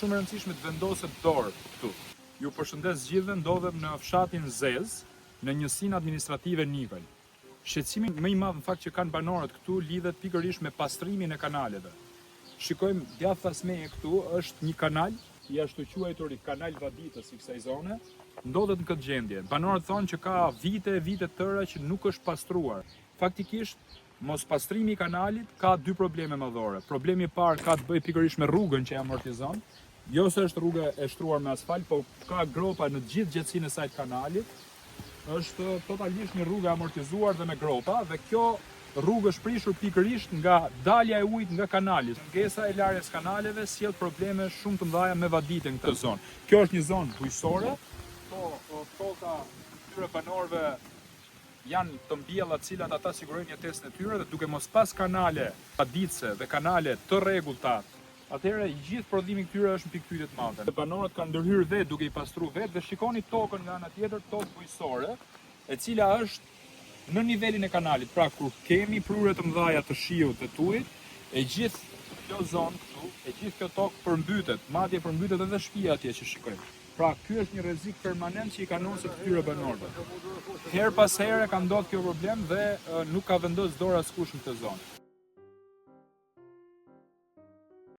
shumë e rëndësishme të vendoset dorë këtu. Ju përshëndes gjithëve, ndodhem në fshatin Zez, në njësinë administrative Nikoj. Shqetësimi më i madh në fakt që kanë banorët këtu lidhet pikërisht me pastrimin e kanaleve. Shikojmë djathtë Asmeje këtu është një kanal i ashtu quajtur kanal Vaditës i kësaj zone, ndodhet në këtë gjendje. Banorët thonë që ka vite të tëra që nuk është pastruar. Faktikisht, mos pastrimi i kanalit ka dy probleme madhore. Problemi i parë ka të bëjë pikërisht me rrugën që e amortizon. Jo se është rruga e shtruar me asfalt, po ka gropa në gjithë gjetësinë e saj të kanalit. Është totalisht një rrugë amortizuar dhe me gropa, dhe kjo rrugë është prishur pikërisht nga dalja e ujit nga kanali. Ngesa e larjes kanaleve sjell probleme shumë të mëdha me vaditën në këtë zonë. Kjo është një zonë bujësore, toka këtyre banorëve janë të mbjella të cilat ata sigurojnë jetesën e tyre, dhe duke mos pas kanale vaditëse dhe kanale të rregullta, atëherë gjithë prodhimi këtyre është në pikëpyetje të madhe. Banorët kanë ndërhyrë vetë duke i pastruar vetë, dhe shikoni tokën nga ana tjetër, tokë bujësore, e cila është në nivelin e kanalit. Pra kur kemi prurje të mëdha të shiut dhe të ujit, e gjithë kjo zonë këtu, e gjithë kjo tokë përmbytet, madje përmbytet edhe shtëpia atje që shikojmë. Pra ky është një rrezik permanent që i kanoset këtyre banorëve. Her pas here ka ndodhur kjo problem dhe nuk ka vendosur dorë askush në këtë zonë.